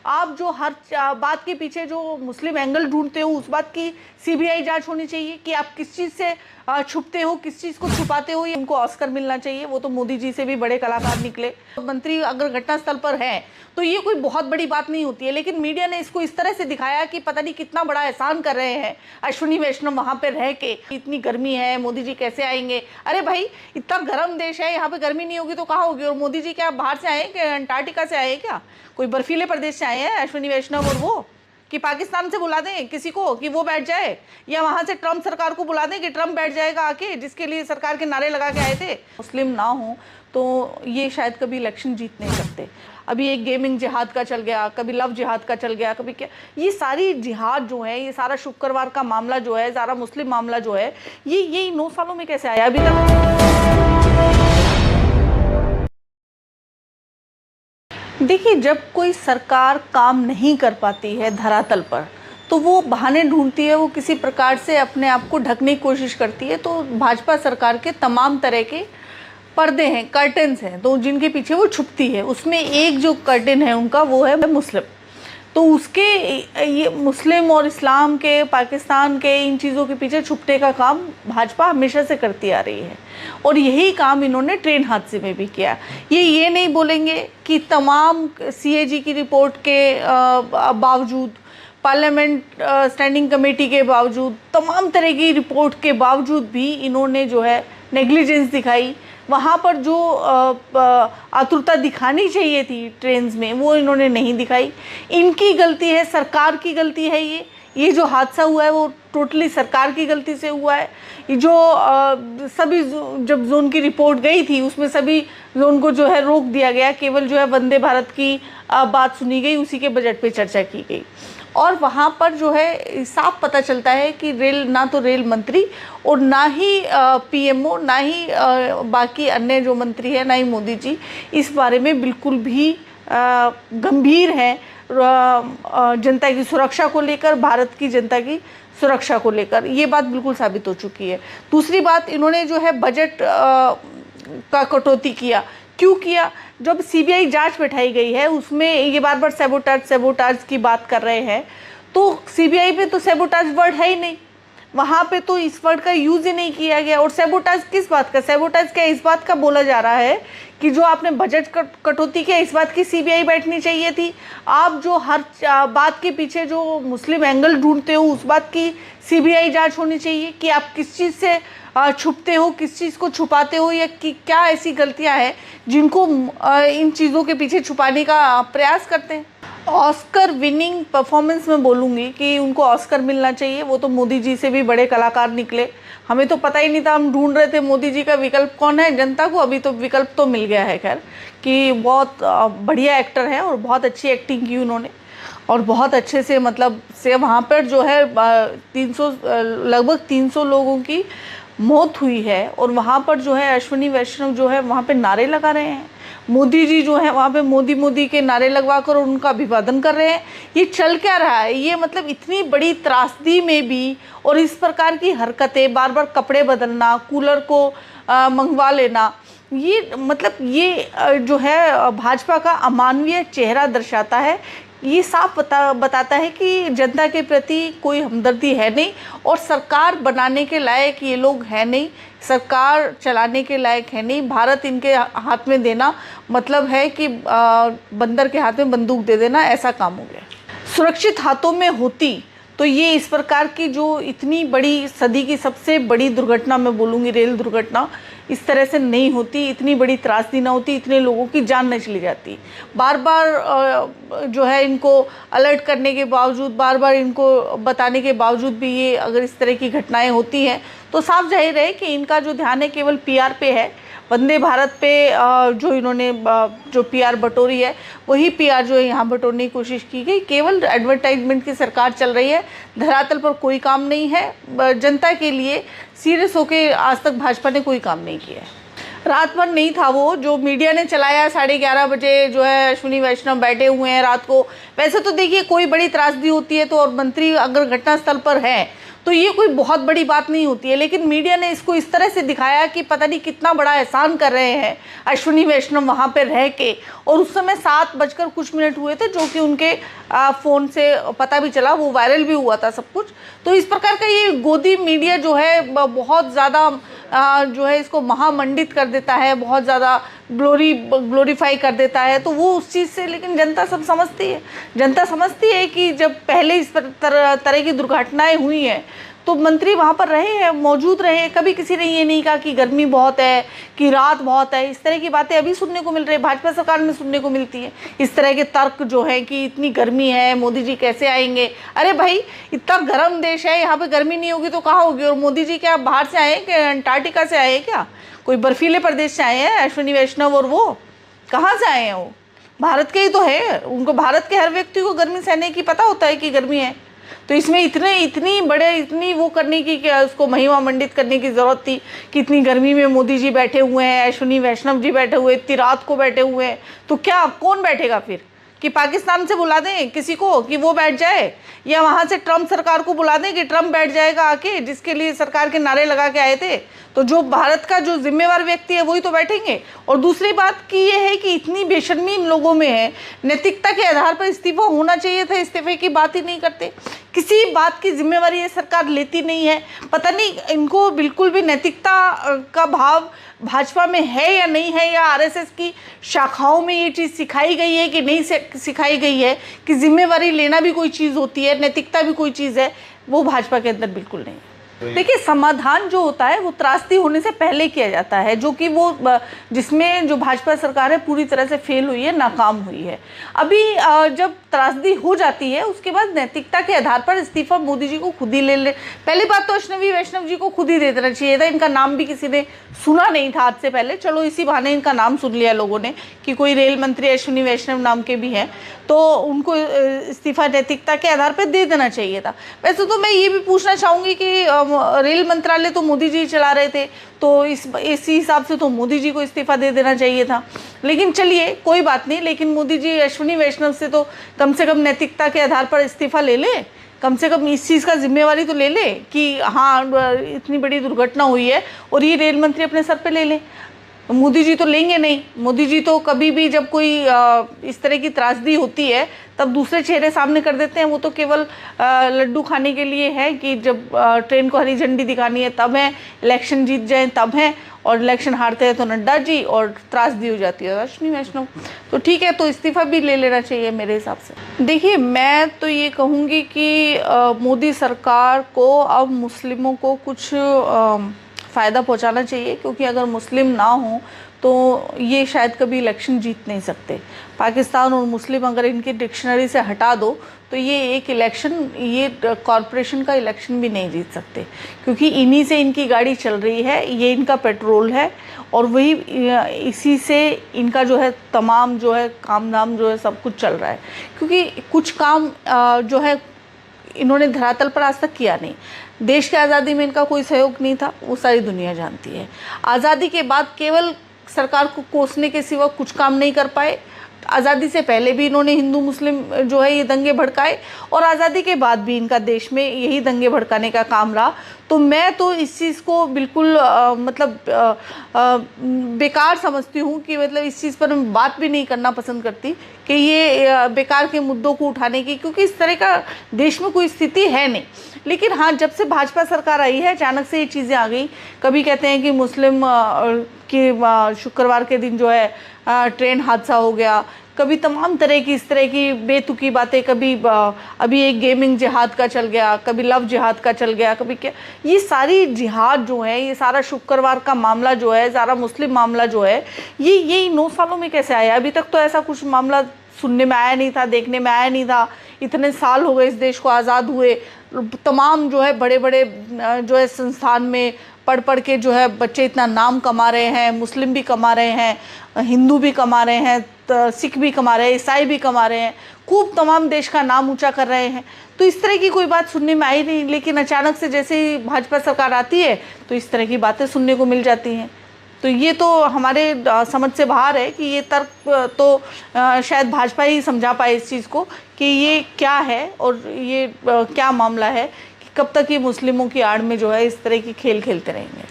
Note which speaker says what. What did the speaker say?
Speaker 1: आप जो हर बात के पीछे जो मुस्लिम एंगल ढूंढते हो उस बात की सीबीआई जांच होनी चाहिए कि आप किस चीज़ से छुपते हो, किस चीज़ को छुपाते हो। ये उनको ऑस्कर मिलना चाहिए, वो तो मोदी जी से भी बड़े कलाकार निकले। मंत्री अगर घटनास्थल पर हैं तो ये कोई बहुत बड़ी बात नहीं होती है, लेकिन मीडिया ने इसको इस तरह से दिखाया कि पता नहीं कितना बड़ा एहसान कर रहे हैं अश्विनी वैष्णव वहाँ पे रह के। इतनी गर्मी है, मोदी जी कैसे आएंगे? अरे भाई, इतना गर्म देश है, यहाँ पे गर्मी नहीं होगी तो कहाँ होगी? और मोदी जी क्या बाहर से आए हैं, क्या अंटार्कटिका से आए हैं, क्या कोई बर्फीले प्रदेश से आए हैं अश्विनी वैष्णव? और वो कि पाकिस्तान से बुला दें किसी को कि वो बैठ जाए, या वहाँ से ट्रम्प सरकार को बुला दें कि ट्रम्प बैठ जाएगा आके, जिसके लिए सरकार के नारे लगा के आए थे। मुस्लिम ना हो तो ये शायद कभी इलेक्शन जीत नहीं सकते। अभी एक गेमिंग जिहाद का चल गया, कभी लव जिहाद का चल गया, कभी क्या, ये सारी जिहाद जो है, ये सारा शुक्रवार का मामला जो है, सारा मुस्लिम मामला जो है, ये 9 सालों में कैसे आया अभी तक? देखिए, जब कोई सरकार काम नहीं कर पाती है धरातल पर तो वो बहाने ढूंढती है, वो किसी प्रकार से अपने आप को ढकने की कोशिश करती है। तो भाजपा सरकार के तमाम तरह के पर्दे हैं, कर्टन्स हैं, तो जिनके पीछे वो छुपती है, उसमें एक जो कर्टन है उनका वो है मुस्लिम। तो उसके ये मुस्लिम और इस्लाम के, पाकिस्तान के, इन चीज़ों के पीछे छुपने का काम भाजपा हमेशा से करती आ रही है, और यही काम इन्होंने ट्रेन हादसे में भी किया। ये नहीं बोलेंगे कि तमाम सीएजी की रिपोर्ट के बावजूद, पार्लियामेंट स्टैंडिंग कमेटी के बावजूद, तमाम तरह की रिपोर्ट के बावजूद भी इन्होंने जो है नेग्लिजेंस दिखाई। वहाँ पर जो आतुरता दिखानी चाहिए थी ट्रेन्स में, वो इन्होंने नहीं दिखाई। इनकी गलती है, सरकार की गलती है। ये जो हादसा हुआ है वो टोटली सरकार की गलती से हुआ है। ये जो सभी जब जोन की रिपोर्ट गई थी उसमें सभी जोन को जो है रोक दिया गया, केवल जो है वंदे भारत की बात सुनी गई, उसी के बजट पे चर्चा की गई। और वहाँ पर जो है साफ पता चलता है कि ना तो रेल मंत्री और ना ही पीएमओ, ना ही बाकी अन्य जो मंत्री हैं, ना ही मोदी जी इस बारे में बिल्कुल भी गंभीर हैं जनता की सुरक्षा को लेकर, भारत की जनता की सुरक्षा को लेकर। ये बात बिल्कुल साबित हो चुकी है। दूसरी बात, इन्होंने जो है बजट का कटौती किया। क्यों किया? जब सीबीआई जांच बैठाई गई है उसमें ये बार बार सैबोटाज की बात कर रहे हैं, तो सीबीआई पे तो सैबोटाज वर्ड है ही नहीं, वहाँ पे तो इस वर्ड का यूज़ ही नहीं किया गया। और सैबोटाज किस बात का? सैबोटाज क्या इस बात का बोला जा रहा है कि जो आपने बजट कटौती किया, इस बात की सीबीआई बैठनी चाहिए थी। आप जो हर बात के पीछे जो मुस्लिम एंगल ढूंढते हो उस बात की सीबीआई जांच होनी चाहिए कि आप किस चीज़ से छुपते हो, किस चीज़ को छुपाते हो, या कि क्या ऐसी गलतियां हैं जिनको इन चीज़ों के पीछे छुपाने का प्रयास करते हैं। ऑस्कर विनिंग परफॉर्मेंस में बोलूँगी कि उनको ऑस्कर मिलना चाहिए, वो तो मोदी जी से भी बड़े कलाकार निकले। हमें तो पता ही नहीं था, हम ढूंढ रहे थे मोदी जी का विकल्प कौन है जनता को। अभी तो विकल्प तो मिल गया है, खैर, कि बहुत बढ़िया एक्टर है और बहुत अच्छी एक्टिंग की उन्होंने, और बहुत अच्छे से मतलब से वहाँ पर जो है 300 लगभग 300 लोगों की मौत हुई है। और वहाँ पर जो है अश्विनी वैष्णव जो है वहाँ पे नारे लगा रहे हैं, मोदी जी जो है वहाँ पे मोदी मोदी के नारे लगवा कर उनका अभिवादन कर रहे हैं। ये चल क्या रहा है? ये मतलब इतनी बड़ी त्रासदी में भी और इस प्रकार की हरकतें, बार बार कपड़े बदलना, कूलर को मंगवा लेना, ये मतलब ये जो है भाजपा का अमानवीय चेहरा दर्शाता है। ये साफ बताता है कि जनता के प्रति कोई हमदर्दी है नहीं, और सरकार बनाने के लायक ये लोग हैं नहीं, सरकार चलाने के लायक है नहीं। भारत इनके हाथ में देना मतलब है कि बंदर के हाथ में बंदूक दे देना, ऐसा काम हो गया। सुरक्षित हाथों में होती तो ये इस प्रकार की जो इतनी बड़ी सदी की सबसे बड़ी दुर्घटना मैं बोलूँगी, रेल दुर्घटना, इस तरह से नहीं होती, इतनी बड़ी त्रासदी ना होती, इतने लोगों की जान नहीं चली जाती। बार बार जो है इनको अलर्ट करने के बावजूद, बार बार इनको बताने के बावजूद भी ये अगर इस तरह की घटनाएं होती हैं तो साफ जाहिर है कि इनका जो ध्यान है केवल पीआर पे है, वंदे भारत पे जो इन्होंने जो पीआर बटोरी है वही पीआर जो है यहाँ बटोरने की कोशिश की गई। केवल एडवर्टाइजमेंट की सरकार चल रही है, धरातल पर कोई काम नहीं है। जनता के लिए सीरियस होकर आज तक भाजपा ने कोई काम नहीं किया है। रात भर नहीं था वो जो मीडिया ने चलाया, 11:30 बजे जो है अश्विनी वैष्णव बैठे हुए हैं रात को। वैसे तो देखिए कोई बड़ी त्रासदी होती है तो और मंत्री अगर घटनास्थल पर है तो ये कोई बहुत बड़ी बात नहीं होती है। लेकिन मीडिया ने इसको इस तरह से दिखाया कि पता नहीं कितना बड़ा एहसान कर रहे हैं अश्विनी वैष्णव वहाँ पे रह के, और उस समय 7 बजकर कुछ मिनट हुए थे, जो कि उनके फ़ोन से पता भी चला, वो वायरल भी हुआ था सब कुछ। तो इस प्रकार का ये गोदी मीडिया जो है बहुत ज़्यादा जो है इसको महामंडित कर देता है, बहुत ज़्यादा ग्लोरीफाई कर देता है। तो वो उस चीज़ से, लेकिन जनता सब समझती है, जनता समझती है कि जब पहले इस तरह की दुर्घटनाएं हुई हैं तो मंत्री वहाँ पर रहे हैं, मौजूद रहे हैं, कभी किसी ने ये नहीं कहा कि गर्मी बहुत है, कि रात बहुत है। इस तरह की बातें अभी सुनने को मिल रही है, भाजपा सरकार में सुनने को मिलती है इस तरह के तर्क जो है कि इतनी गर्मी है, मोदी जी कैसे आएंगे। अरे भाई, इतना गर्म देश है, यहाँ पे गर्मी नहीं होगी तो कहाँ होगी। और मोदी जी क्या बाहर से आए हैं, क्या अंटार्कटिका से आए हैं, क्या कोई बर्फीले प्रदेश से आए हैं अश्विनी वैष्णव? और वो कहाँ से आए हैं? वो भारत के ही तो है। उनको, भारत के हर व्यक्ति को गर्मी सहने की पता होता है कि गर्मी है। तो इसमें इतनी वो करने की, क्या उसको महिमा मंडित करने की ज़रूरत थी कि इतनी गर्मी में मोदी जी बैठे हुए हैं, अश्विनी वैष्णव जी बैठे हुए, इतनी रात को बैठे हुए हैं। तो क्या कौन बैठेगा फिर? कि पाकिस्तान से बुला दें किसी को कि वो बैठ जाए, या वहाँ से ट्रम्प सरकार को बुला दें कि ट्रम्प बैठ जाएगा आके, जिसके लिए सरकार के नारे लगा के आए थे। तो जो भारत का जो जिम्मेवार व्यक्ति है वही तो बैठेंगे। और दूसरी बात कि ये है कि इतनी बेशर्मी इन लोगों में है, नैतिकता के आधार पर इस्तीफा होना चाहिए था, इस्तीफे की बात ही नहीं करते, किसी बात की जिम्मेवारी ये सरकार लेती नहीं है। पता नहीं इनको बिल्कुल भी नैतिकता का भाव भाजपा में है या नहीं है, या आरएसएस की शाखाओं में ये चीज़ सिखाई गई है कि नहीं सिखाई गई है कि जिम्मेवारी लेना भी कोई चीज़ होती है, नैतिकता भी कोई चीज़ है। वो भाजपा के अंदर बिल्कुल नहीं। देखिए, समाधान जो होता है वो त्रासदी होने से पहले किया जाता है, जो कि वो जिसमें जो भाजपा सरकार है पूरी तरह से फेल हुई है, नाकाम हुई है। अभी जब त्रासदी हो जाती है उसके बाद नैतिकता के आधार पर इस्तीफा मोदी जी को खुद ही ले पहली बात तो अश्विनी वैष्णव जी को खुद ही दे देना चाहिए था। इनका नाम भी किसी ने सुना नहीं था आज से पहले, चलो इसी बहाने इनका नाम सुन लिया लोगों ने कि कोई रेल मंत्री अश्विनी वैष्णव नाम के भी हैं, तो उनको इस्तीफा नैतिकता के आधार पर दे देना चाहिए था। वैसे तो मैं ये भी पूछना चाहूँगी कि रेल मंत्रालय तो मोदी जी चला रहे थे, तो इसी हिसाब से तो मोदी जी को इस्तीफा दे देना चाहिए था। लेकिन चलिए कोई बात नहीं, लेकिन मोदी जी अश्विनी वैष्णव से तो कम से कम नैतिकता के आधार पर इस्तीफा ले ले, कम से कम इस चीज़ का जिम्मेवारी तो ले ले कि हाँ इतनी बड़ी दुर्घटना हुई है और ये रेल मंत्री अपने सर पे ले ले। मोदी जी तो लेंगे नहीं। मोदी जी तो कभी भी जब कोई इस तरह की त्रासदी होती है तब दूसरे चेहरे सामने कर देते हैं। वो तो केवल लड्डू खाने के लिए है कि जब ट्रेन को हरी झंडी दिखानी है तब है, इलेक्शन जीत जाए तब है, और इलेक्शन हारते हैं तो नड्डा जी, और त्रासदी हो जाती है अश्विनी वैष्णव। तो ठीक है, तो इस्तीफा भी ले लेना चाहिए मेरे हिसाब से। देखिए, मैं तो ये कहूँगी कि मोदी सरकार को अब मुस्लिमों को कुछ फ़ायदा पहुंचाना चाहिए, क्योंकि अगर मुस्लिम ना हो तो ये शायद कभी इलेक्शन जीत नहीं सकते। पाकिस्तान और मुस्लिम अगर इनकी डिक्शनरी से हटा दो तो ये एक इलेक्शन, ये कॉरपोरेशन का इलेक्शन भी नहीं जीत सकते, क्योंकि इन्हीं से इनकी गाड़ी चल रही है, ये इनका पेट्रोल है, और वही इसी से इनका जो है तमाम जो है काम धाम जो है सब कुछ चल रहा है। क्योंकि कुछ काम जो है इन्होंने धरातल पर आज तक किया नहीं। देश की आज़ादी में इनका कोई सहयोग नहीं था, वो सारी दुनिया जानती है। आज़ादी के बाद केवल सरकार को कोसने के सिवा कुछ काम नहीं कर पाए। आज़ादी से पहले भी इन्होंने हिंदू मुस्लिम जो है ये दंगे भड़काए, और आज़ादी के बाद भी इनका देश में यही दंगे भड़काने का काम रहा। तो मैं तो इस चीज़ को बिल्कुल बेकार समझती हूँ कि मतलब इस चीज़ पर मैं बात भी नहीं करना पसंद करती कि ये बेकार के मुद्दों को उठाने की, क्योंकि इस तरह का देश में कोई स्थिति है नहीं। लेकिन हाँ, जब से भाजपा सरकार आई है अचानक से ये चीज़ें आ गई। कभी कहते हैं कि मुस्लिम की शुक्रवार के दिन जो है ट्रेन हादसा हो गया, कभी तमाम तरह की इस तरह की बेतुकी बातें, कभी अभी एक गेमिंग जिहाद का चल गया, कभी लव जिहाद का चल गया, कभी क्या। ये सारी जिहाद जो है, ये सारा शुक्रवार का मामला जो है, सारा मुस्लिम मामला जो है, ये 9 सालों में कैसे आया? अभी तक तो ऐसा कुछ मामला सुनने में आया नहीं था, देखने में आया नहीं था। इतने साल हो गए इस देश को आज़ाद हुए, तमाम जो है बड़े बड़े जो है संस्थान में पढ़ पढ़ के जो है बच्चे इतना नाम कमा रहे हैं, मुस्लिम भी कमा रहे हैं, हिंदू भी कमा रहे हैं, सिख भी कमा रहे हैं, ईसाई भी कमा रहे हैं, खूब तमाम देश का नाम ऊंचा कर रहे हैं। तो इस तरह की कोई बात सुनने में आई नहीं। लेकिन अचानक से जैसे ही भाजपा सरकार आती है तो इस तरह की बातें सुनने को मिल जाती हैं। तो ये तो हमारे समझ से बाहर है कि ये तर्क तो शायद भाजपा ही समझा पाए इस चीज़ को कि ये क्या है और ये क्या मामला है, कि कब तक ये मुस्लिमों की आड़ में जो है इस तरह की खेल खेलते रहेंगे?